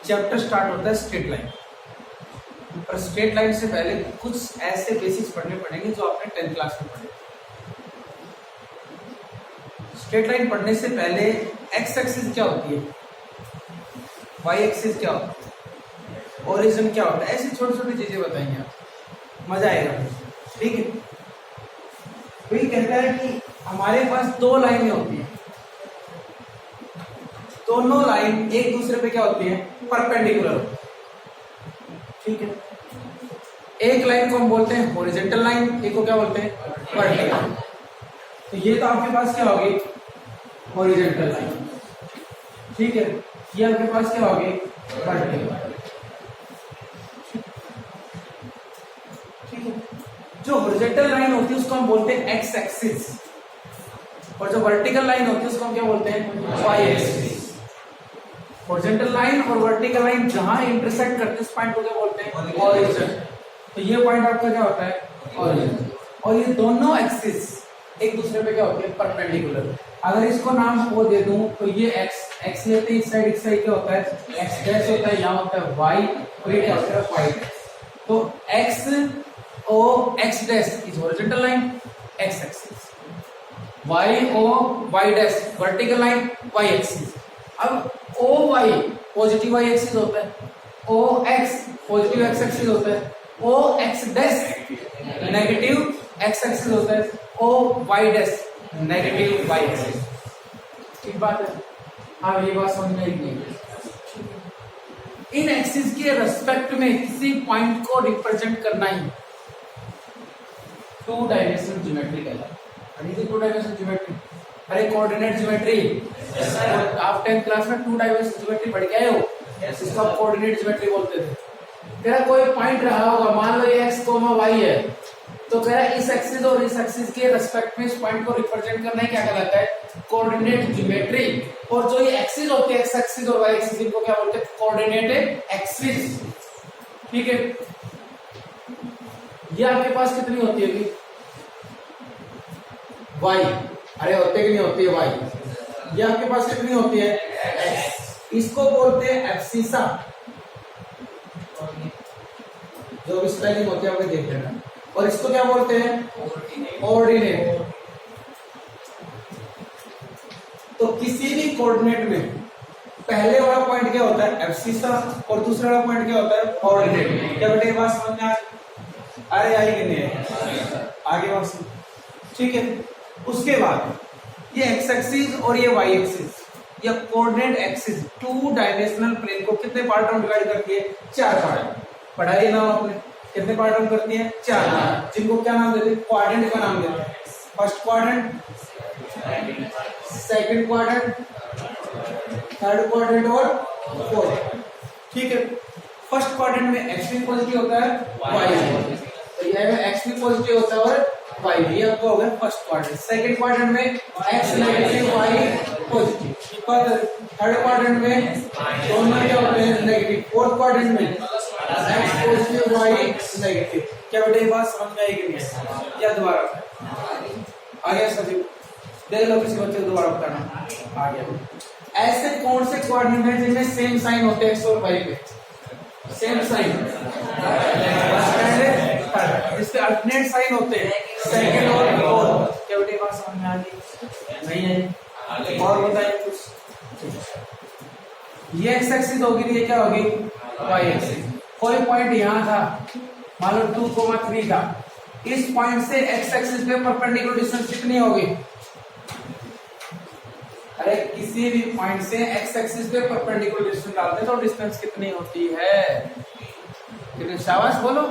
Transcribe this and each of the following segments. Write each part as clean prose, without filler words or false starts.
Chapter start होता है straight line. पर स्ट्रेट लाइन से पहले कुछ ऐसे बेसिक्स पढ़ने पड़ेंगे जो आपने 10th क्लास में पढ़े। स्ट्रेट लाइन पढ़ने से पहले एक्स एक्सिस क्या होती है, वाई एक्सिस क्या होता है, ओरिजिन क्या होता है, ऐसी छोटी छोटी चीजें बताएंगे आप, मजा आएगा। ठीक है, तो ये कहता है कि हमारे पास दो लाइनें होती हैं, दोनों लाइन एक दूसरे पे क्या होती है, परपेंडिकुलर होती है। ठीक है, एक लाइन को हम बोलते हैं हॉरिजॉन्टल लाइन, एक को क्या बोलते हैं, वर्टिकल। तो ये तो आपके पास क्या होगी, हॉरिजॉन्टल लाइन। ठीक है, ये आपके पास क्या होगी, वर्टिकल। ठीक है, जो हॉरिजॉन्टल लाइन होती है उसको हम बोलते हैं एक्स एक्सिस, और जो वर्टिकल लाइन होती है उसको हम क्या बोलते हैं, वाई एक्सिस। हॉरिजॉन्टल लाइन और वर्टिकल लाइन जहां इंटरसेक्ट करते हैं उस पॉइंट को क्या बोलते हैं, ऑरिजिन। तो ये पॉइंट आपका क्या होता है, ऑरिजिन। और ये दोनों एक्सिस एक दूसरे पे क्या होते हैं, परपेंडिकुलर। अगर इसको नाम वो दे दूं तो ये एक्स लेते हैं, इस साइड क्या होता है, एक्स डैश होता है, यहाँ होता है वाई, और ये क्या होता है, वाई डैश। तो X O X dash is horizontal line, X axis. Y O Y dash vertical line, Y axis. अब O Y positive Y axis होता है, O X positive X axis होता है, O X dash negative X axis होता है, O Y dash negative Y axis. ठीक बात है, हाँ ये बात समझ में आएगी। इन एक्सिस के रेस्पेक्ट में किसी पॉइंट को रिप्रेजेंट करना ही टू डायमेंशनल ज्योमेट्री कहलाता है। टू डायमेंशनल ज्योमेट्री, अरे कोऑर्डिनेट ज्योमेट्री, आप 10th क्लास में टू डायमेंशनल ज्योमेट्री पढ़ के आए हो, इसको आप कोऑर्डिनेट ज्योमेट्री बोलते थे। तेरा कोई पॉइंट रहा होगा, मान लो ये एक्स कोमा वाई है, तो कह रहा है इस एक्सिस और इस एक्सिस के रेस्पेक्ट में इस पॉइंट को रिप्रेजेंट करना है, क्या कहलाता है, कोऑर्डिनेट ज्योमेट्री। और जो ये एक्सिस होती है, एक्स एक्सिस और वाई एक्सिस, इनको क्या बोलते हैं, कोऑर्डिनेट एक्सिस। ठीक है, ये आपके पास कितनी होती है, वाई, अरे होते कि नहीं होती है वाई, ये आपके पास कितनी होती है, एक्स। इसको बोलते हैं एब्सिसा, जो भी स्पेलिंग होती है आपने देख लेना। और इसको क्या बोलते हैं, ऑर्डिनेट। तो किसी भी कोऑर्डिनेट में पहले वाला पॉइंट क्या होता है, एब्सिसा, और दूसरा वाला पॉइंट क्या होता है, ऑर्डिनेट। क्या बेटे बात समझ में आ, अरे आई कि नहीं, आगे बात। ठीक है, उसके बाद ये एक्स एक्सिस और ये वाई एक्सिस या coordinate axis two dimensional plane को कितने पार्ट में डिवाइड करती है, 4 पार्ट। पढ़ाई ना आपने, कितने पार्ट में करती है, 4, जिनको क्या नाम देते हैं, क्वाड्रेंट का नाम देते हैं। First quadrant, second quadrant, third quadrant और फोर्थ। ठीक है, फर्स्ट क्वाड्रेंट में एक्स भी पॉजिटिव होता है, वाई भी पॉजिटिव, तो ये एक्स भी पॉजिटिव होता है और वाई भी, आपका हो गया फर्स्ट क्वाड्रेंट। सेकंड क्वाड्रेंट में X negative Y positive, third quadrant में दोनों क्या होते हैं, नेगेटिव। फोर्थ क्वाड्रेंट में एक्स पॉजिटिव वाई नेगेटिव। क्या बेटे ये बात समझ में आएगी नहीं, या दोबारा आ गया सभी, देख लो किसी बच्चे को दोबारा बताना आ गया। ऐसे कौन से कोऑर्डिनेट हैं जिनमें सेम साइन होते हैं एक्स और वाई पे, सेम साइन, जिसके अल्टरनेट साइन होते हैं सेकंड और फोर्थ। क्या बेटे बात समझ में आ गई, नहीं है, और बताइए कुछ। ये एक्स एक्सिस होगी, ये क्या होगी, वाई एक्सिस। कोई पॉइंट यहाँ था, मान लो 2,3 था, इस पॉइंट से एक्स एक्सिस पे परपेंडिकुलर डिस्टेंस कितनी होगी, अरे किसी भी पॉइंट से एक्स एक्सिस पे परपेंडिकुलर डिस्टेंस डालते तो डिस्टेंस कितनी होती है, कितने, शाबाश बोलो,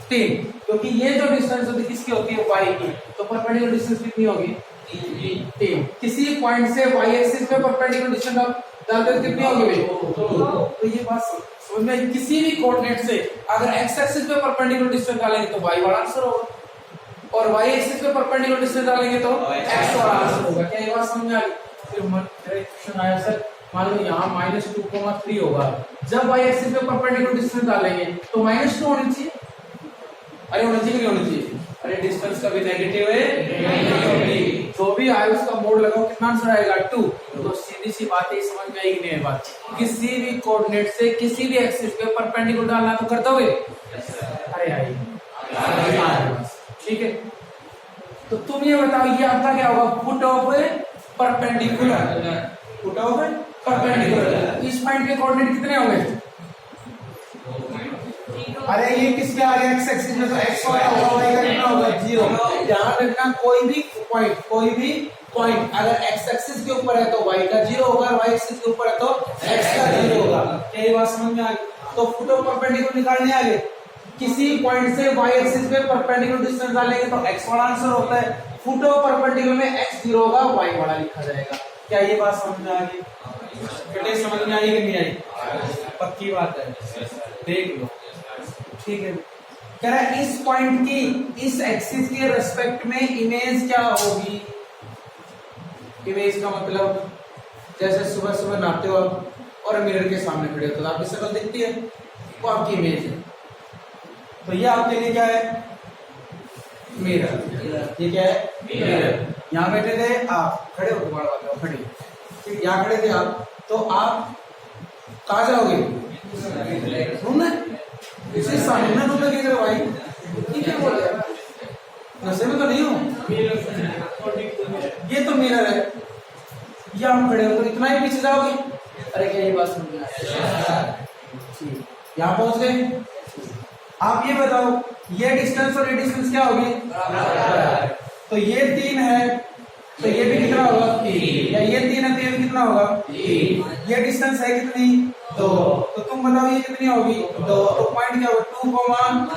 3। क्योंकि ये जो डिस्टेंस होती है किसकी होती है, वाई की, तो परपेंडिकुलर डिस्टेंस कितनी होगी, 3। किसी पॉइंट से वाई एक्सिस पे परपेंडिकुलर डिस्टेंस डालते तो कितनी होगी भाई, तो ये बात समझ में, किसी भी कोऑर्डिनेट से अगर एक्स एक्सिस पे परपेंडिकुलर डिस्टेंस डालेंगे तो वाई वाला आंसर होगा, और वाई एक्सिस पे परपेंडिकुलर डिस्टेंस डालेंगे तो एक्स वाला आंसर होगा। क्या ये बात समझ में आ गई। फिर क्वेश्चन आया सर, मान लो यहाँ -2,3 होगा, जब वाई एक्सिस पे परपेंडिकुलर डिस्टेंस डालेंगे तो -2 होनी चाहिए, अरे होनी चाहिए, नहीं होनी चाहिए, अरे डिस्टेंस कभी नेगेटिव है, जो भी आए उसका मोड लगाओ, कितना आंसर आएगा, 2। तो सीधी सीधी सी बात है, समझ में आएगी नहीं बात? किसी भी कोऑर्डिनेट से किसी भी एक्सिस पे परपेंडिकुलर डालना तो कर दोगे? अरे आएगी, ठीक है। तो तुम ये बताओ, ये आपका क्या होगा? Foot of perpendicular, foot of perpendicular. इस पॉइंट के कोऑर्डिनेट कितने हो गए? अरे ये किस पे आ गया? एक्स एक्सिस में, तो एक्स वाला होगा, वाई का कितना होगा? 0। ध्यान रखना, कोई भी पॉइंट अगर एक्स एक्सिस के ऊपर है तो वाई का 0 होगा, वाई एक्सिस के ऊपर है तो एक्स का 0 होगा। क्या ये बात समझ में आ गई? तो फुट ऑफ परपेंडिकुलर निकालने आ गए, किसी पॉइंट से वाई एक्सिस पे परपेंडिकुलर डिस्टेंस डालेंगे तो एक्स वाला आंसर होता है। फुट ऑफ परपेंडिकुलर में एक्स 0 होगा, वाई वाला लिखा जाएगा। क्या ये बात समझ में आ गई? बेटे समझ में आई कि नहीं आई? पक्की बात है, देख लो, ठीक है। कह रहा है इस पॉइंट की इस एक्सिस के रेस्पेक्ट में इमेज क्या होगी? इमेज का मतलब जैसे सुबह सुबह नहाते हो और मिरर के सामने खड़े हो तो आपकी शक्ल दिखती है, वो आपकी इमेज है। तो ये आपके लिए क्या है? मिरर। ये क्या है? मिरर। यहाँ बैठे थे आप, खड़े हो, तुम्हारा बात है, खड़े, यहाँ खड़े थे आप, तो आप कहाँ जाओगे? घूमने, इसी सामने घूमने की तरफ भाई, ठीक है, बोल नशे में तो नहीं हो? ये तो मिरर है, ये आप खड़े हो तो इतना ही पीछे जाओगे। अरे क्या ये बात समझ में आई? यहाँ पहुंच गए। आप ये बताओ, ये डिस्टेंस और ये डिस्टेंस क्या होगी? तो ये 3 है, तो ये भी कितना होगा? 3। या ये 3 है तो ये भी कितना होगा? 3। ये डिस्टेंस है कितनी? 2। तो तुम बताओ ये कितनी होगी? 2। तो पॉइंट क्या होगा? 2,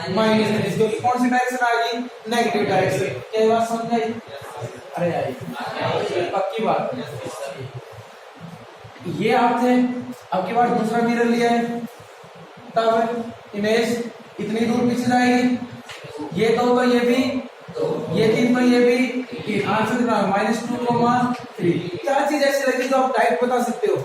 -3। जो कौन सी डायरेक्शन आ गई? Negative direction. क्या बात समझ आई? अरे आई, पक्की बात। ये आप थे, अब के बाद दूसरा मिरर लिया है, तब इमेज इतनी दूर पीछे जाएगी। ये 2 तो ये भी, ये 3 तो ये भी 3। आंसर कितना? -2, 3। क्या चीज ऐसी लगी जो आप डायरेक्ट बता सकते हो?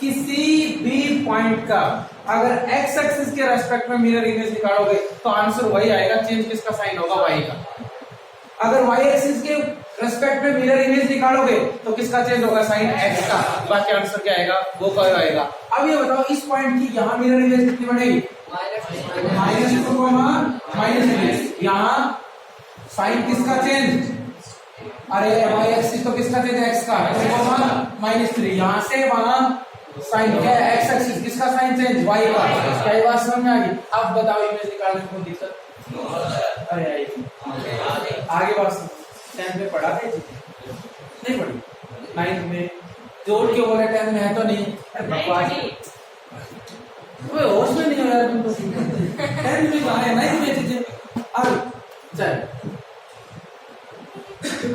किसी भी पॉइंट का अगर एक्स एक्सिस के रेस्पेक्ट में मिरर इमेज निकालोगे तो आंसर वही आएगा, चेंज किसका साइन होगा? वाई का। अगर वाई एक्सिस के रेस्पेक्ट में मिरर इमेज निकालोगे तो किसका चेंज होगा? साइन एक्स का। बाकी आंसर क्या आएगा? वो क्या आएगा? अब ये बताओ, इस पॉइंट की यहाँ मिरर इमेज कितनी बनेगी? -2, यहाँ साइन किसका चेंज? अरे वाई एक्सिस तो किसका चेंज? एक्स का, -3। यहाँ से वहां साइन क्या है? एक्स एक्सिस, किसका साइन चेंज? वाई का। क्या ये बात समझ में आ गई? अब बताओ इमेज निकालने में कोई दिक्कत? अरे आएगी, आगे बात 10 में पढ़ा थे? नहीं पढ़ी? 9th में जोड़ के बोले, 10 में है तो नहीं? होश में नहीं हो यार तुम तो। 10 में कहा है? 9th में चीजें। अब चल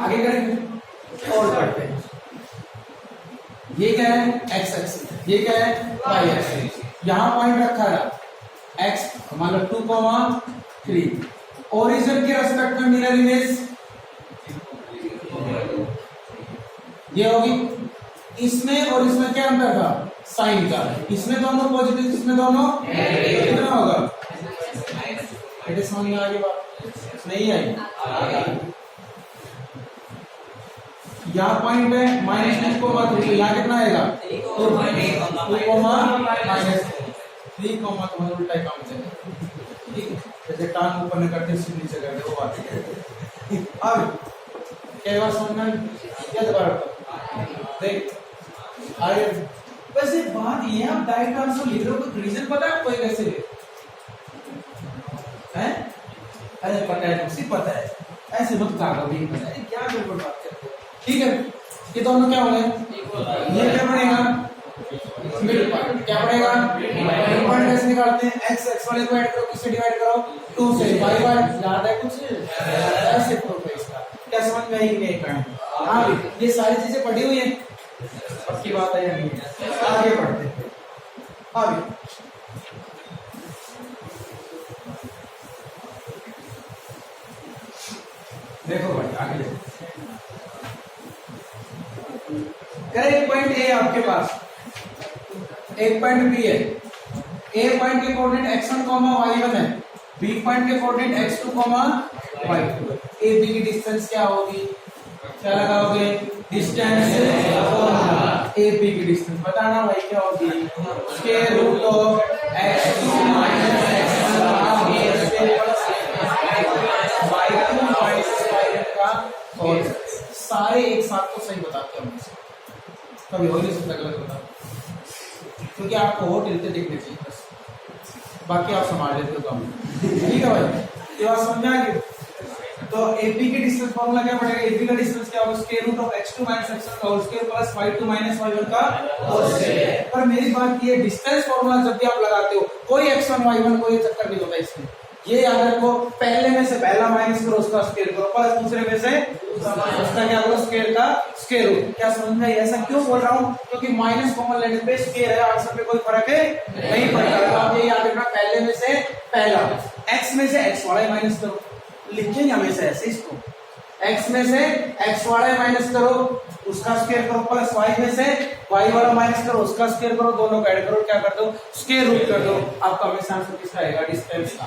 आगे करेंगे और पढ़ते हैं। ये क्या है? X axis. ये क्या है? Y axis. यहाँ पॉइंट रखा है एक्स, मान लो 2, 3। ओरिजिन के रेस्पेक्ट में मिरर इमेज ये होगी। इसमें और इसमें क्या अंतर था? साइन का। इसमें दोनों पॉजिटिव, इसमें दोनों कितना होगा? बेटे समझ में आ गई बात? नहीं आई? यहाँ पॉइंट है -2, यहाँ कितना आएगा? 2, -3, उल्टा काम चलेगा। ठीक है, जैसे टांग ऊपर में करते नीचे करते वो बात है। अब क्या बात समझ में आई? क्या दोबारा देख आगे। वैसे बात ये, आप डायरेक्ट आंसर लिख रहे हो, कोई रीजन पता है आपको कैसे लिख है? अरे पता है, तुमसे पता है, ऐसे मत कहा भी पता है क्या गड़बड़ बात करते हो। ठीक है, ये दोनों क्या हो गए? ये क्या बनेगा? Mid point. क्या बनेगा? मिड पॉइंट कैसे निकालते हैं? एक्स एक्स वाले को ऐड करो, किससे डिवाइड करो? 2 से। वाई वाई याद है कुछ? ऐसे करो इसका। क्या समझ में आई? नहीं कहानी? हाँ, ये सारी चीजें पढ़ी हुई है, पक्की बात है या नहीं? आगे पढ़ते हैं। आगे देखो भाई, आगे देखो। एक पॉइंट ए आपके पास, एक पॉइंट बी है। ए पॉइंट के कोऑर्डिनेट x1, y1 है, बी पॉइंट के coordinate x2, y2। A B की डिस्टेंस क्या होगी? क्या लगाओगे? डिस्टेंस फॉर्मूला, AB की डिस्टेंस बताना भाई क्या होगी? Square root of x2 minus x1 का whole square plus y2 minus y1 का होल। सारे एक साथ तो सही बताते हैं, कभी हो नहीं सकता गलत बता, क्योंकि आपको हो टिलते देखने चाहिए बस, बाकी आप संभाल लेते हो काम। ठीक है भाई, ये बात समझ आ गई? तो AB की डिस्टेंस फॉर्मूला क्या पड़ेगा? AB का डिस्टेंस क्या होगा? Square root of x2 minus x1 का whole square plus y2 minus y1 का होल स्क्वायर। पर मेरी बात ये, डिस्टेंस फॉर्मूला जब भी आप लगाते हो कोई x1 y1 कोई चक्कर नहीं होता इसमें, ये याद रखो, पहले में से पहला माइनस करो उसका स्क्वायर करो, प्लस दूसरे में से उसका क्या करो? स्क्वायर का स्क्वायर रूट। क्या समझ में? ऐसा क्यों बोल रहा हूँ? क्योंकि माइनस कॉमन लेने पे स्क्वायर है, आंसर पे कोई फर्क है नहीं पड़ता। तो आप ये याद रखना, पहले में से पहला, x में से x वाला माइनस करो, लिखेंगे हमेशा ऐसे इसको, x में से x वाला माइनस करो उसका स्क्वायर करो, प्लस y में से y वाला माइनस करो उसका स्क्वायर करो, दोनों को ऐड करो, क्या कर दो? स्क्वायर रूट कर दो। आपका हमेशा आंसर किसका आएगा? डिस्टेंस का।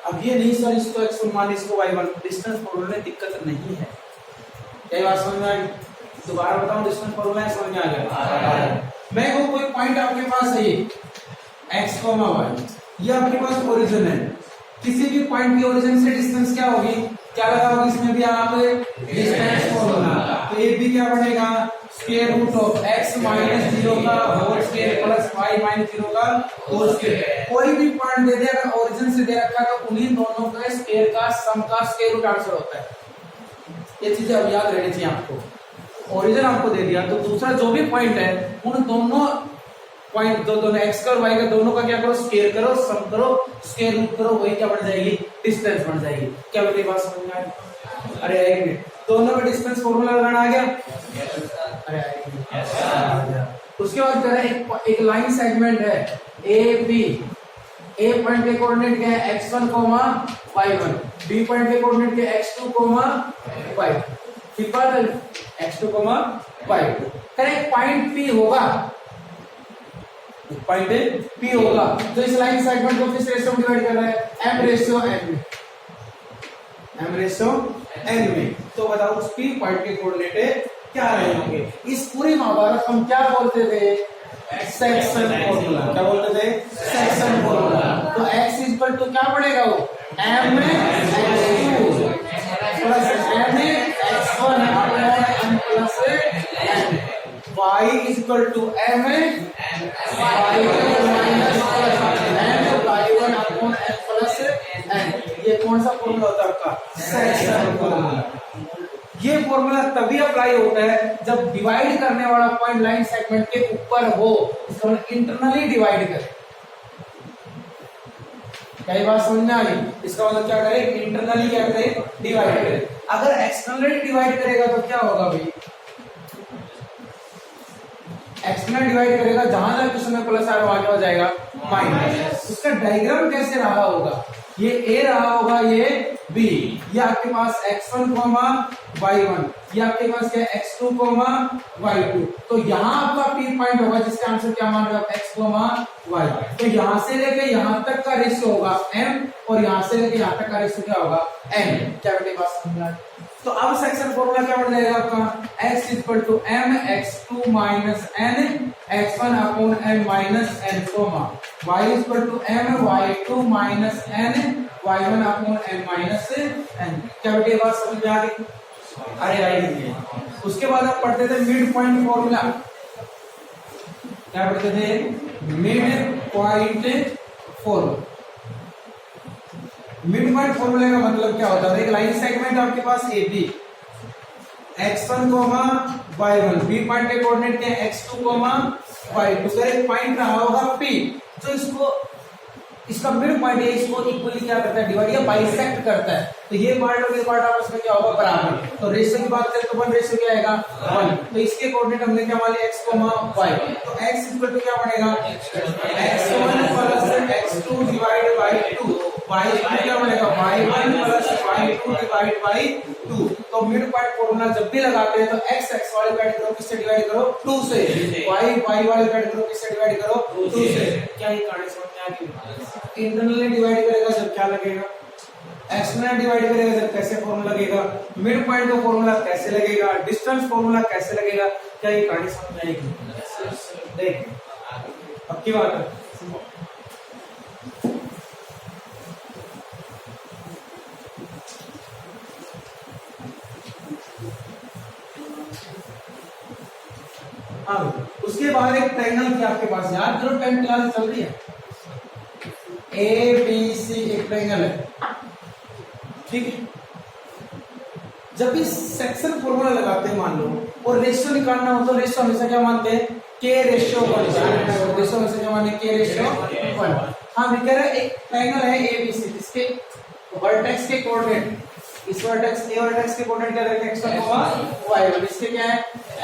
अब ये नहीं सर इसको x1 मान इसको y1, डिस्टेंस फॉर्मूला में दिक्कत नहीं है। क्या बात समझ में आ गई? दोबारा बताऊं, डिस्टेंस फॉर्मूला समझ में आ गया? मैं वो कोई पॉइंट आपके पास है x, y, ये आपके पास ओरिजिन है, किसी भी पॉइंट की ओरिजिन से डिस्टेंस क्या होगी? क्या लगाओगे इसमें भी आप? Distance formula. तो ये भी क्या बनेगा? Square root of x minus 0 का whole square plus y minus 0 का होल स्क्वायर। कोई भी पॉइंट दे दे, अगर ओरिजिन से दे रखा तो उन्हीं दोनों के स्क्वायर का सम का स्क्वायर रूट आंसर होता है। ये चीजें अब याद रहनी चाहिए आपको। ओरिजिन आपको दे दिया तो दूसरा जो भी पॉइंट है उन दोनों पॉइंट दोनों x का और y का दोनों का क्या करो? स्क्वायर करो, सम करो, स्क्वायर रूट करो, वही क्या बन जाएगी? डिस्टेंस बन जाएगी। क्या मेरी बात समझ में आई? अरे एक मिनट, दोनों में डिस्टेंस फॉर्मूला लगाना आ गया? अरे आ गया। उसके बाद कह रहा है एक लाइन सेगमेंट है AB, A पॉइंट के कोऑर्डिनेट क्या है? x1, y1, B पॉइंट के कोऑर्डिनेट क्या है? x2, y2। ठीक बात है, x2, y2। करें पॉइंट P होगा, पॉइंट P होगा, तो इस लाइन सेगमेंट को किस रेशियो में डिवाइड कर रहा है? m रेशियो n में। तो बताओ उस P पॉइंट के कोऑर्डिनेट क्या रहे होंगे? इस पूरी महाभारत हम क्या बोलते थे? Section formula. क्या बोलते थे? Section formula. तो x इक्वल टू क्या पड़ेगा? वो m x2 plus m x1 m plus n। y equal to m y2 minus n y1 upon n plus n। ये कौन सा फॉर्मूला होता है आपका? Section formula. ये फॉर्मूला तभी अप्लाई होता है जब डिवाइड करने वाला पॉइंट लाइन सेगमेंट के ऊपर हो, इसका मतलब इंटरनली डिवाइड करे। क्या ये बात समझ में आ गई? इसका मतलब क्या करे? इंटरनली क्या करे? डिवाइड करे। अगर एक्सटर्नली डिवाइड करेगा तो क्या होगा भाई? एक्सटर्नल डिवाइड करेगा, जहां तक उसमें प्लस आर आगे हो जाएगा माइनस। उसका डायग्राम कैसे रहा होगा? ये A रहा होगा, ये B, ये आपके पास x1, y1, ये आपके पास क्या है? x2, y2। तो यहाँ आपका P पॉइंट होगा जिसका आंसर क्या मान रहे हो? x, y। तो यहाँ से लेके यहाँ तक का रेशियो होगा m, और यहाँ से लेके यहाँ तक का रेशियो क्या होगा? n। क्या बेटे बात समझ में आई? तो अब सेक्शन फॉर्मूला क्या बन जाएगा आपका? x equal to m x2 minus n x1 upon m minus n, y equal to m y2 minus n y1 upon m minus n। क्या बेटे बात समझ में आ गई? अरे आई। उसके बाद आप पढ़ते थे मिड पॉइंट फॉर्मूला। क्या पढ़ते थे? Mid point formula. Mid point फॉर्मूले का मतलब क्या होता है? एक लाइन सेगमेंट आपके पास AB, x1, y1, B point के कोऑर्डिनेट क्या है? x2, y2। अगर एक पॉइंट रहा होगा P, तो इसका मिड पॉइंट है, इसको इक्वली क्या करता है? डिवाइड या बाइसेक्ट करता है। तो ये पार्ट और ये पार्ट आपस में क्या होगा? बराबर। तो रेशियो की बात करें तो 1 रेशियो क्या आएगा? 1। तो इसके कोऑर्डिनेट हमने क्या मान लिया? x, y। तो x इक्वल टू क्या बनेगा? x1 plus x2 divide by 2। y क्या बनेगा? y1 plus y2 divide by 2। तो मिड पॉइंट फॉर्मूला जब भी लगाते हैं तो x वाले डिवाइड करो, किससे डिवाइड करो? 2 से। y वाले डिवाइड करो, किससे डिवाइड करो? 2 से। क्या ये कहानी समझ में आ गई? इंटरनली डिवाइड करेगा जब क्या लगेगा? एक्सपोनेंट डिवाइड करेगा जब कैसे फॉर्मूला लगेगा, मिड पॉइंट का फॉर्मूला कैसे लगेगा, डिस्टेंस फॉर्मूला कैसे लगेगा, क्या ये कहानी समझ में आएगी? देख अब की बात है, हाँ उसके बाद एक ट्रायंगल थी आपके पास, याद करो 10th क्लास चल रही है, ABC एक ट्रायंगल है, ठीक है। जब भी सेक्शन फॉर्मूला लगाते हैं मान लो और रेशियो निकालना हो तो रेशियो हमेशा क्या मानते हैं, K रेशियो 1, रेशियो हमेशा क्या मानते हैं, K रेशियो 1। हाँ भी कह रहा है एक ट्रायंगल है ABC जिसके वर्टेक्स के कोऑर्डिनेट, इस वर्टेक्स ए वर्टेक्स के कोऑर्डिनेट क्या रखें, x1, y1, इसके क्या है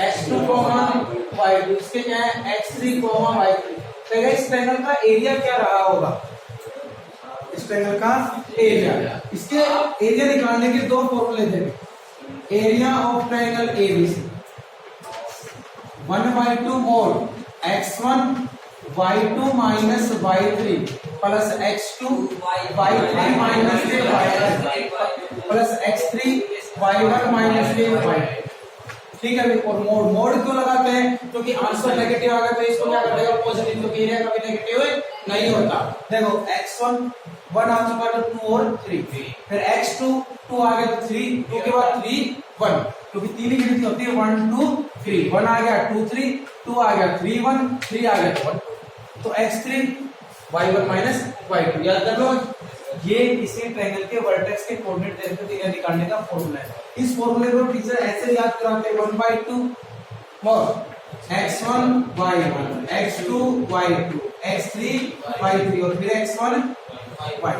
x2, y2, इसके क्या है x3, y3। तो इस ट्रायंगल का एरिया क्या रहा होगा, इस ट्रायंगल का एरिया, इसके एरिया निकालने के दो फॉर्मूले थे, area of triangle ABC 1/2 mod x1 y2 minus y3 plus x2 y3 minus y1 plus x3 y1 minus y, ठीक है। और मोड मोड क्यों लगाते हैं, क्योंकि आंसर नेगेटिव आ गया तो इसको क्या कर देगा पॉजिटिव, क्योंकि एरिया कभी नेगेटिव नहीं होता। देखो x1 1 आ चुका तो 2 और 3, फिर x2 2 आ गया तो 3, 2 के बाद 3 1, क्योंकि तीन ही गिनती होती है 1 2 3, 1 आ गया 2 3, 2 आ गया 3 1, 3 आ गया तो 1, तो x3 y1 minus y2 याद कर लो, ये इसी ट्रायंगल के वर्टेक्स के कोऑर्डिनेट एरिया निकालने का फॉर्मूला है। इस फॉर्मूले को टीचर ऐसे याद कराते हैं 1/2 mod x1 y1 x2 y2 x3 y3 और फिर x1 y।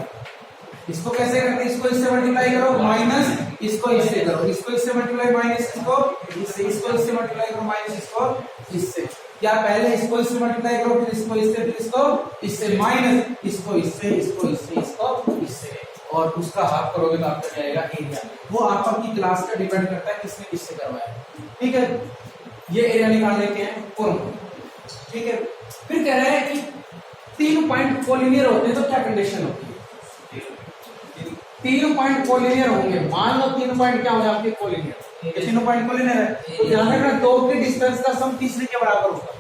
इसको कैसे करते हैं, इसको इससे मल्टीप्लाई करो माइनस इसको इससे करो, इसको इससे मल्टीप्लाई माइनस इसको इससे, इसको इससे मल्टीप्लाई करो माइनस इसको इससे, या पहले इसको इससे मल्टीप्लाई करो फिर इसको इससे, फिर इसको इससे माइनस इसको इससे, इसको इससे, इसको इससे, और उसका हाफ करोगे तो आपका जाएगा एरिया। वो आपकी क्लास का डिपेंड करता है किसने किससे करवाया, ठीक है। ये एरिया निकालने के हैं फॉर्मूला, ठीक है। फिर कह रहे हैं कि 3 पॉइंट कोलिनियर होते हैं तो क्या कंडीशन होती है, 3 पॉइंट कोलिनियर होंगे, मान लो 3 पॉइंट क्या होंगे आपके कोलिनियर, ये 3 पॉइंट कोलिनियर है तो ध्यान रखना 2 के डिस्टेंस का सम तीसरे के बराबर होगा।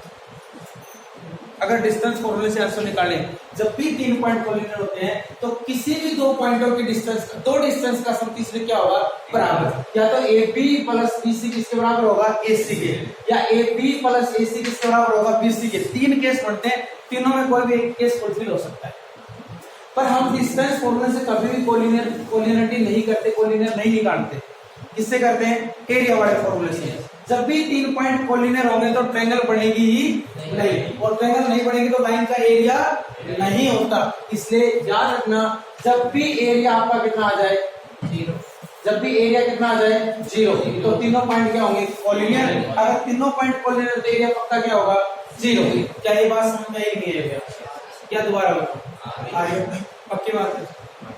अगर डिस्टेंस फॉर्मूले से आंसर निकालें, जब भी 3 पॉइंट कोलिनियर होते हैं तो किसी भी 2 पॉइंटों के डिस्टेंस, 2 डिस्टेंस का सम तीसरे क्या होगा, बराबर, या तो AB प्लस BC किसके बराबर होगा, AC के, या AB प्लस AC किसके बराबर होगा, BC के। 3 केस पढ़ते हैं, तीनों में कोई भी एक केस फुलफिल हो सकता है, पर हम डिस्टेंस फॉर्मूले से कभी भी कोलिनियरिटी नहीं करते, कोलिनियर नहीं निकालते, किससे करते हैं, एरिया वाले फॉर्मूले से। जब भी 3 पॉइंट कोलिनियर होंगे तो ट्रायंगल बनेगी ही नहीं, और ट्रायंगल नहीं बनेगी तो लाइन का एरिया नहीं होता। इसलिए याद रखना, जब भी एरिया आपका कितना आ जाए 0, जब भी एरिया कितना आ जाए 0, तो तीनों पॉइंट क्या होंगे, कोलिनियर। अगर तीनों पॉइंट कोलिनियर तो एरिया पक्का क्या होगा, 0। क्या ये बात समझ में आई नहीं है, क्या दोबारा बताओ, आगे पक्की बात है।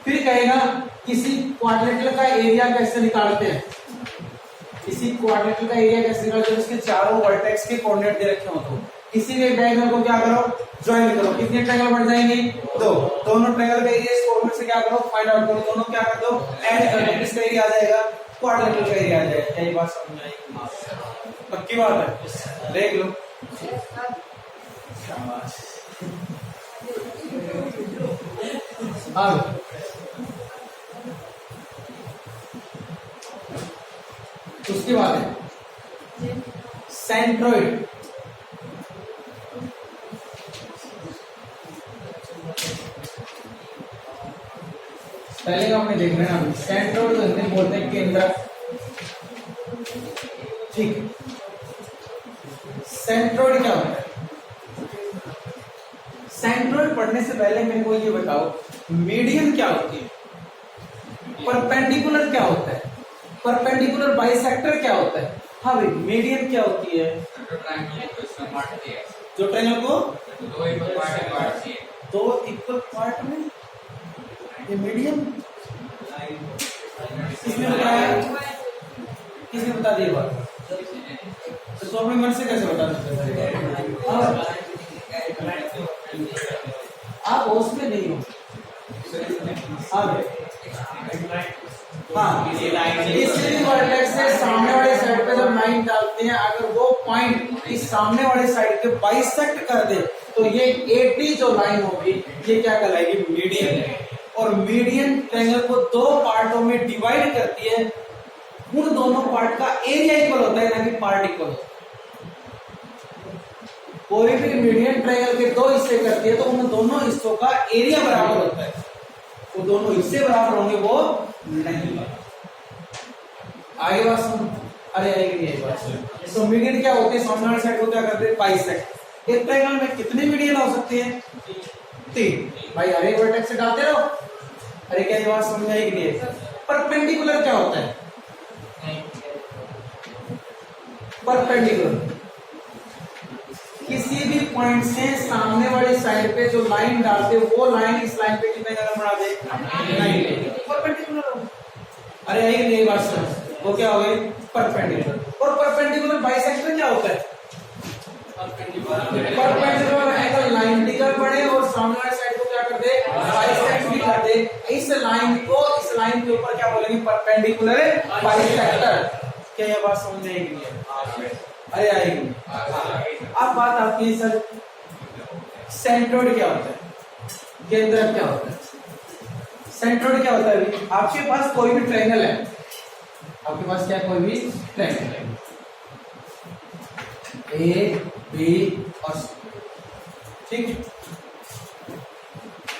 फिर कहेगा किसी क्वाड्रेटिकल का एरिया कैसे निकालते हैं, किसी क्वाड्रेटिकल का एरिया कैसे निकालते हैं, उसके चारों वर्टेक्स के कोऑर्डिनेट दे रखे हो तो किसी भी ट्रायंगल को क्या करो, ज्वाइन करो। कितने ट्रायंगल बन जाएंगे, 2, दोनों ट्रायंगल का एरिया इस फॉर्मूले से क्या करो, फाइंड आउट करो, दोनों क्या कर दो, ऐड कर दो, किसका एरिया आ जाएगा, क्वाड्रेटिकल का एरिया आ जाएगा। क्या ये बात समझ में आई, पक्की बात है, देख लो। उसके बाद है सेंट्रोइड, पहले आपने देख रहे हैं सेंट्रोइड तो हिंदी बोलते हैं केंद्र, ठीक। सेंट्रोइड क्या होता है, सेंट्रोइड पढ़ने से पहले मेरे को ये बताओ मीडियन क्या होती है, परपेंडिकुलर क्या होता है, परपेंडिकुलर बाइसेक्टर क्या होता है। हाँ भाई, मीडियन क्या होती है, जो ट्रायंगल को 2 इक्वल पार्ट में, ये मीडियन किसने बताया, किसने बता दिया बात, तो अपने मन से कैसे बता सकते, आप होश में नहीं हो। हाँ भाई हाँ, किसी भी वर्टेक्स से सामने वाले साइड पे जब लाइन डालते हैं, अगर वो पॉइंट इस सामने वाले साइड के बाइसेक्ट कर दे तो ये 80 जो लाइन होगी ये क्या कहलाएगी? मीडियन। और मीडियन ट्रायंगल को दो पार्टों में डिवाइड करती है, उन दोनों पार्ट का एरिया इक्वल होता है, ना कि पार्ट इक्वल होता है। कोई भी मीडियन ट्रायंगल के दो हिस्से करती है तो उन दोनों हिस्सों का एरिया बराबर होता है। वो दोनों हिस्से बराबर होंगे वो नहीं। आगे बात सुन, अरे आएगी बात। तो मीडियन क्या होते हैं? सामने वाले साइड को क्या करते हैं? बाइसेक्ट। एक ट्रायंगल में कितने मीडियन हो सकते हैं? 3। भाई हर एक वर्टेक्स से डालते रहो। अरे क्या ये बात समझ आई कि नहीं? परपेंडिकुलर क्या होता है? परपेंडिकुलर किसी भी पॉइंट से सामने वाली साइड पे जो लाइन डालते वो लाइन इस लाइन पे कितने कदम बढ़ा दे? 90। परपेंडिकुलर। अरे आई नहीं बात समझ, वो क्या हो गए? परपेंडिकुलर। और परपेंडिकुलर बाइसेक्टर क्या होता है? परपेंडिकुलर एंगल 90 का बढ़े और सामने वाली साइड को क्या कर दे? बाइसेक्ट भी कर दे। इस लाइन को इस लाइन के ऊपर क्या बोलेंगे? Perpendicular bisector. क्या यह बात समझ में आएगी? अरे आएगी। अब बात आती है सर, सेंट्रोइड क्या होता है? केंद्रक क्या होता है? सेंट्रोइड क्या होता है? आपके पास कोई भी ट्रायंगल है, आपके पास क्या कोई भी ट्रायंगल है, ए बी और सी, ठीक है?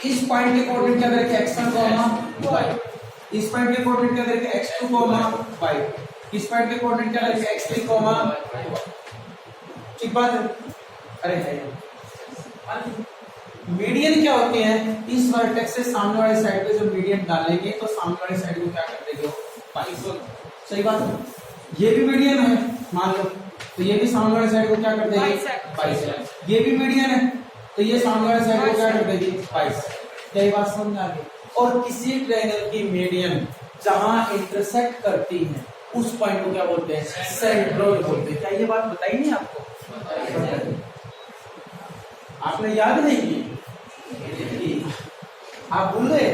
इस पॉइंट के कोऑर्डिनेट क्या करेंगे? x1, y। इस पॉइंट के कोऑर्डिनेट क्या करेंगे? x2, y। इस पॉइंट के कोऑर्डिनेट क्या करेंगे? x3, ठीक बात है? अरे है मीडियन क्या होते हैं? इस वर्टेक्स से सामने वाले साइड पे जब मीडियन डालेंगे तो सामने वाले साइड को क्या कर देंगे? बाइसेक्ट। सही बात है? ये भी मीडियन है मान लो, तो ये भी सामने वाले साइड को क्या कर देगी? बाइसेक्ट। ये भी मीडियन है तो ये सामने वाले साइड को क्या कर देगी? बाइसेक्ट। क्या ये बात समझ आ गई? और किसी ट्रायंगल की मीडियन जहां इंटरसेक्ट करती है उस पॉइंट को क्या बोलते हैं? सेंट्रोइड बोलते हैं। क्या ये बात बताई नहीं आपको? आपने याद नहीं की? आप भूल गए?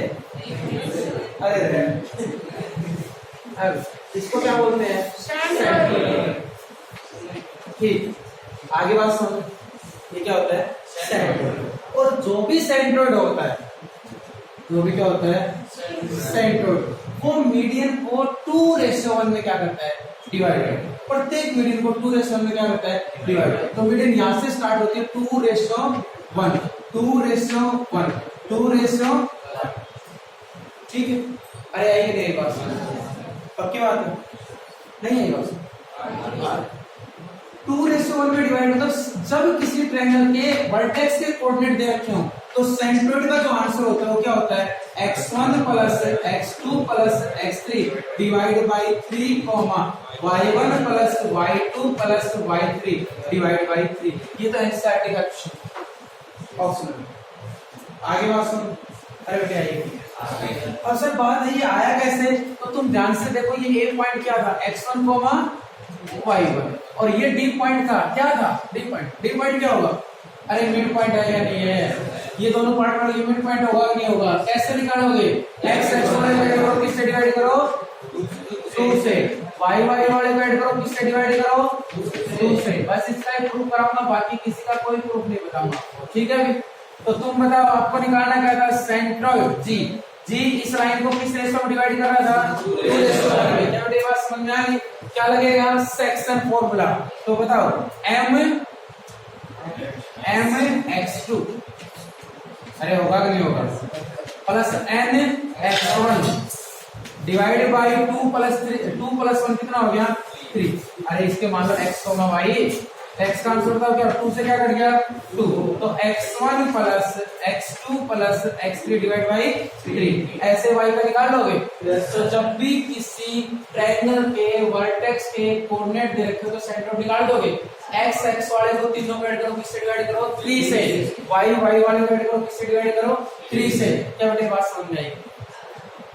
अरे अब इसको क्या बोलते हैं? सेंट्रोइड। ठीक, आगे बात सुनो। ये क्या होता है? सेंट्रोइड। और जो भी सेंट्रोइड होता है, जो भी क्या होता है? सेंट्रोइड, वो मीडियन को 2:1 में क्या करता है? डिवाइड। प्रत्येक मीडियन को 2:1 में क्या करता है? डिवाइड। तो मीडियन यहां से स्टार्ट होती है 2:1, 2:1, 2:1, ठीक है? अरे आइए नहीं बात पक्की बात है? नहीं आई बात? 2:1 में डिवाइड मतलब जब किसी ट्रायंगल के वर्टेक्स के कोऑर्डिनेट दे रखे हो तो सेंट्रोइड का जो आंसर होता है वो क्या होता है? x1 plus x2 plus x3 divide by 3, y1 plus y2 plus y3 divide by 3। ये तो एनसीईआरटी का ऑप्शन। आगे बात सुन। अरे बेटे आइए। और सर बात है ये आया कैसे? तो तुम ध्यान से देखो, ये ए पॉइंट क्या था? x1, y1। और ये डी पॉइंट था, क्या था? D point. डी पॉइंट क्या होगा? अरे मिड पॉइंट है या नहीं है? ये दोनों पार्ट वाले मिड पॉइंट होगा कि नहीं होगा? कैसे निकालोगे? x वाले डिवाइड करो, किससे डिवाइड करो? 2 से। y वाले डिवाइड करो, किससे डिवाइड करो? 2 से। बस इसका ही प्रूफ कराऊंगा, बाकी किसी का कोई प्रूफ नहीं बताऊंगा, ठीक है? तो तुम बताओ, आपको निकालना क्या था? सेंट्रोइड जी। जी इस लाइन को किस रेशो में डिवाइड कर रहा था? 2:1 में। क्या बेटे बात समझ में आ गई? क्या लगेगा? Section formula. तो बताओ, mx2, अरे होगा कि नहीं होगा? Plus nx1 divide by 2 plus 1 कितना हो गया? 3। अरे इसके मान लो x, y, x का आंसर था क्या? 2 से क्या कट गया? 2। तो x1 plus x2 plus x3 divide by 3। ऐसे y का निकाल लोगे? तो जब भी किसी ट्रायंगल के वर्टेक्स के कोऑर्डिनेट दे रखे हो तो सेंट्रोइड निकाल दोगे। x वाले को तीनों को ऐड करो, किससे डिवाइड करो? 3 से। y वाले को ऐड करो, किससे डिवाइड करो? 3 से। क्या बेटे बात समझ में आई?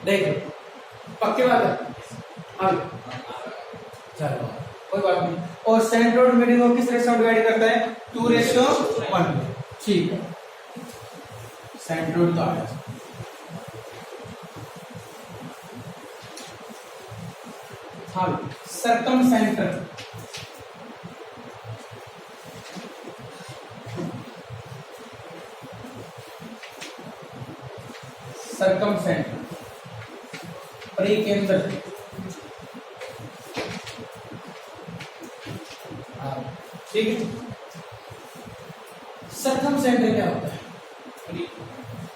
देखो पक्की बात है? चलो कोई बात नहीं। और सेंट्रोइड मीडियन को किस रेशो में डिवाइड करता है? 2:1। ठीक है, सेंट्रोइड तो आ गया। हाँ, सरकम सेंटर, सरकम सेंटर, परिकेंद्र, ठीक है। सरकम सेंटर क्या होता है?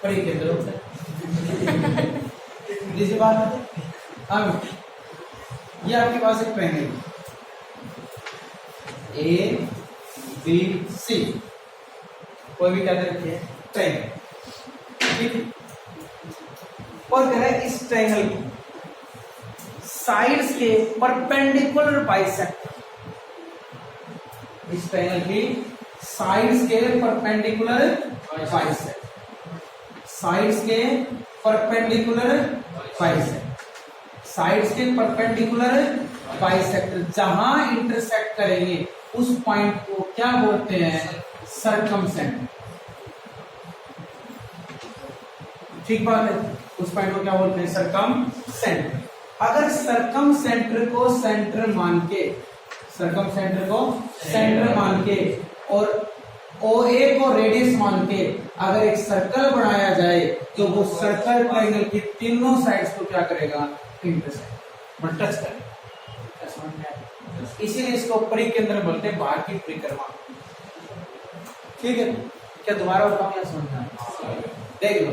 परिकेंद्र होता है। जैसे बात है, हाँ, ये आपके पास एक ट्रायंगल ए बी सी, कोई भी क्या रखिए ट्रायंगल, ठीक है। और कह रहा है इस ट्रायंगल को साइड्स के परपेंडिकुलर बाइसेक्टर, इस ट्रायंगल की साइड्स के परपेंडिकुलर बाइसेक्टर, साइड्स के परपेंडिकुलर बाइसेक्टर, साइड्स के परपेंडिकुलर बाइसेक्टर जहां इंटरसेक्ट करेंगे उस पॉइंट को क्या बोलते हैं? सरकम सेंटर, ठीक बात है। उस पॉइंट को क्या बोलते हैं? सरकम सेंटर। अगर सरकम सेंटर को सेंटर मान के, सरकम सेंटर को सेंटर मान के और OA को रेडियस मान के अगर एक सर्कल बनाया जाए तो वो सर्कल ट्रायंगल की तीनों साइड्स को क्या करेगा? इंटरसेक्ट और टच करेगा। इसीलिए इसको परिकेंद्र बोलते हैं, बाहर की परिक्रमा, ठीक है। क्या दोबारा बताऊं या समझना? देख लो,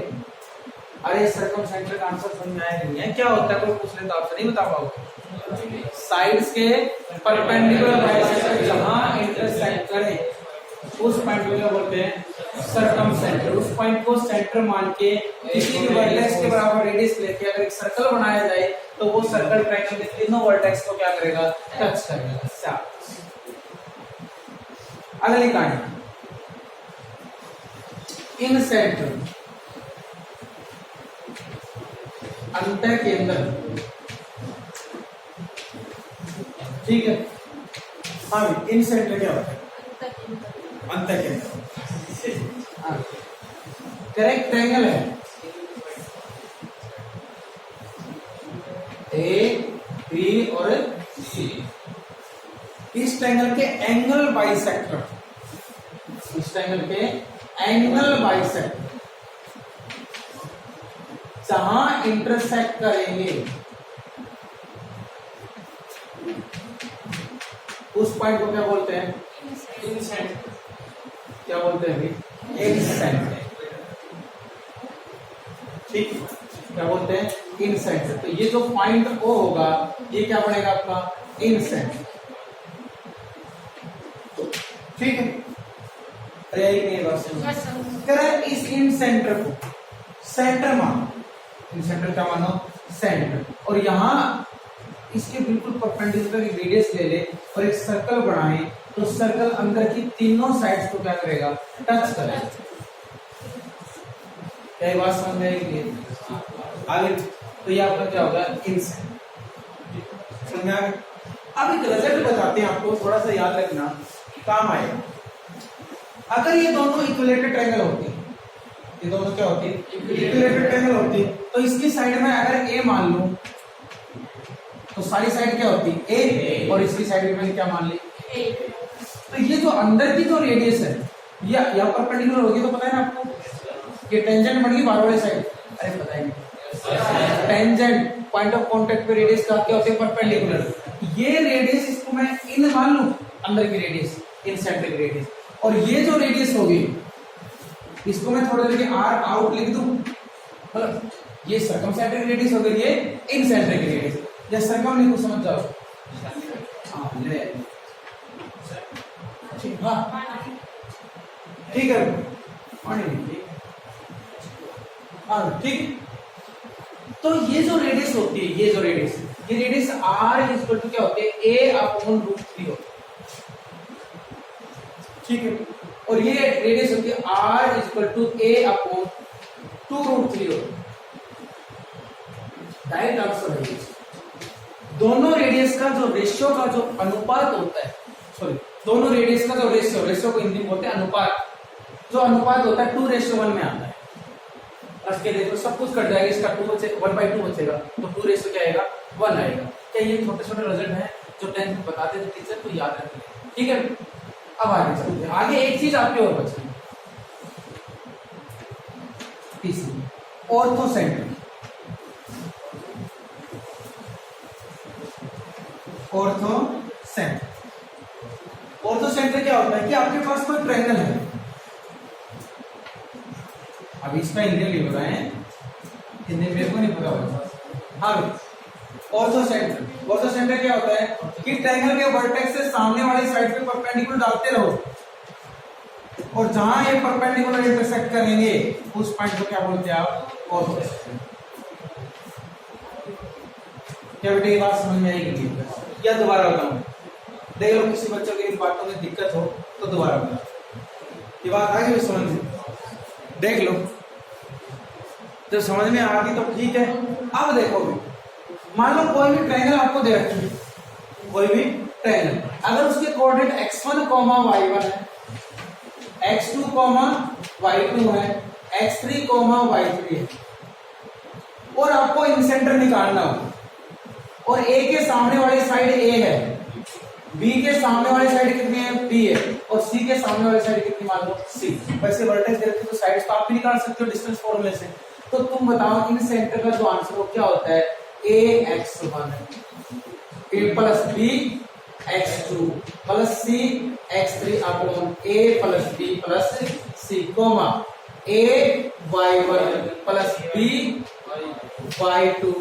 अरे सरकम सेंटर का आंसर समझ में आया नहीं है? क्या होता है? कोई पूछ ले तो आपसे नहीं बता पाओगे। साइड्स के परपेंडिकुलर बाइसेक्टर जहां इंटरसेक्ट करें उस पॉइंट को क्या बोलते हैं? सरकम सेंटर। उस पॉइंट को सेंटर मान के किसी भी वर्टेक्स के बराबर रेडियस लेके अगर एक सर्कल बनाया जाए तो वो सर्कल ट्रायंगल के तीनों वर्टेक्स को क्या करेगा? टच करेगा। अगली कहानी, इन सेंटर, अंतर केंद्र, ठीक है। हाँ, इन सेंटर क्या होता है? अंतर केंद्र, करेक्ट ट्रायंगल है ए बी और सी। इस ट्रायंगल के एंगल बाइसेक्टर, इस ट्रायंगल के एंगल बाइसेक्टर जहां इंटरसेक्ट करेंगे उस पॉइंट को क्या बोलते हैं? इन सेंटर। क्या बोलते हैं अभी? इन सेंटर, ठीक, क्या बोलते हैं? इन सेंटर। तो ये जो पॉइंट O होगा ये क्या बनेगा आपका? इन सेंटर, ठीक है। इस इन सेंटर को सेंटर मानो, इन सेंटर क्या मानो? सेंटर। और यहां इसके बिल्कुल परपेंडिकुलर रेडियस ले ले और एक सर्कल बनाए तो सर्कल अंदर की तीनों साइड्स को क्या करेगा? टच करेगा। क्या बात समझ में आएगी? आगे तो ये आपका क्या होगा? इन सेंटर। समझ में आ गया? अब एक रिजल्ट बताते हैं आपको, थोड़ा सा याद रखना, काम आएगा। अगर ये दोनों इक्विलेटरल ट्रायंगल होते हैं, ये दोनों क्या होती है? इक्विलेटरल ट्रायंगल होती है। तो इसकी साइड में अगर ए मान लूं तो सारी साइड क्या होती है? ए, और इसकी साइड में क्या मान ली? ए। तो ये जो अंदर की जो रेडियस है या परपेंडिकुलर होगी तो पता है ना आपको? ये टेंजेंट बन गई बाहर वाली साइड। अरे पता ही नहीं, टेंजेंट पॉइंट ऑफ कांटेक्ट पे रेडियस क्या होती है? परपेंडिकुलर। ये रेडियस इसको मैं इन मान लूं, अंदर की रेडियस, इन सेंटर की रेडियस, और ये जो रेडियस होगी इसको मैं थोड़ा देर आर आउट लिख दूं, मतलब ये सर्कम सेंटर की रेडियस हो गई, ये इन सेंटर की रेडियस। या सर्कम लिखो, समझ जाओ। हाँ, ले ठीक, हाँ ठीक है, हाँ ठीक। तो ये जो रेडियस होती है, ये जो रेडियस, ये रेडियस आर इक्वल टू क्या होती है? ए अपॉन रूट 3 होती है, ठीक है। और ये रेडियस होती है R equal to A upon 2 root 3 होती है। डायरेक्ट आंसर है ये। दोनों रेडियस का जो रेशियो का जो अनुपात होता है, सॉरी, दोनों रेडियस का जो रेशियो, रेशियो को हिंदी में बोलते हैं अनुपात, जो अनुपात होता है 2:1 में आता है। अब के देखो सब कुछ कट जाएगा, इसका 1/2 बचेगा, तो 2 रेशियो क्या आएगा? 1 आएगा। क्या ये छोटे छोटे रिजल्ट हैं जो 10th में बताते थे टीचर, तो याद रख लें, ठीक है। अब आगे चलते हैं, आगे एक चीज आपकी और बची, तीसरी, ऑर्थोसेंट्रिक। ऑर्थोसेंट्रिक, ऑर्थोसेंट्रिक क्या होता है कि आपके पास कोई ट्रायंगल है, अब इसका इंडियन नहीं पता है, हिंदी मेरे को नहीं पता होगा। हाँ, ऑर्थोसेंट्रिक, ऑर्थोसेंट्रिक क्या होता है कि ट्रायंगल के वर्टेक्स से सामने वाली साइड पे परपेंडिकुलर डालते रहो, और जहां ये परपेंडिकुलर इंटरसेक्ट करेंगे उस पॉइंट को क्या बोलते हैं आप, ऑर्थोसेंट्रिक। क्या बेटे ये बात समझ में आएगी या दोबारा बताऊं? देख लो, किसी बच्चों की इन बातों में दिक्कत हो तो दोबारा बताओ, ये बात आ गई समझ में? देख लो, जब समझ में आ गई तो ठीक है। अब देखो, मान लो कोई भी ट्रायंगल आपको दे रखी है, कोई भी ट्रायंगल, अगर उसके कोऑर्डिनेट x1, y1 है, x2, y2 है, x3, y3 है, और आपको इन सेंटर निकालना हो, और A के सामने वाली साइड A है, B के सामने वाली साइड कितनी है, B है, और C के सामने वाली साइड कितनी, मान लो C। वैसे वर्टेक्स दे रखे तो साइड्स तो आप भी निकाल सकते हो डिस्टेंस फॉर्मूले से। तो तुम बताओ इन सेंटर का जो आंसर हो क्या होता है, ax1 plus b x2 plus c x3 upon a plus b plus c, comma a y1 plus b y2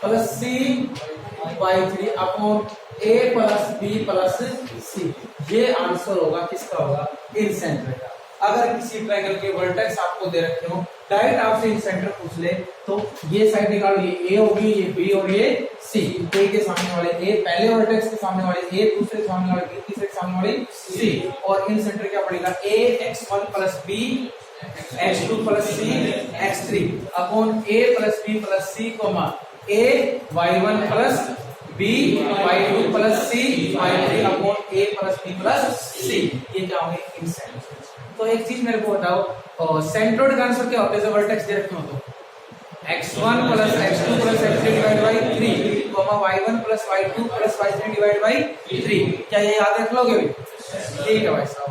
plus c y3 upon a plus b plus c। ये आंसर होगा किसका, होगा इन सेंटर का। अगर किसी ट्रायंगल के vertex आपको दे रखे हो, डायरेक्ट आपसे इन सेंटर पूछ ले, तो ये साइड निकालो, ये a होगी, ये b और ये c। a के सामने वाले a, पहले वर्टेक्स के सामने वाले a, दूसरे के सामने वाले b, तीसरे के सामने वाले c, और इन सेंटर क्या पड़ेगा, a x1 plus b x2 plus c x3 upon a plus b plus c, comma a y1 plus b y2 plus c y3 upon a plus b plus c। ये क्या होंगे, इन centre. तो एक चीज मेरे को बताओ, सेंट्रोइड का आंसर क्या होता है जब वर्टेक्स दे रखे हो तो, x1 plus x2 plus x3 divide by 3, comma y1 plus y2 plus y3 divide by 3। क्या ये याद रख लोगे? ठीक है भाई साहब।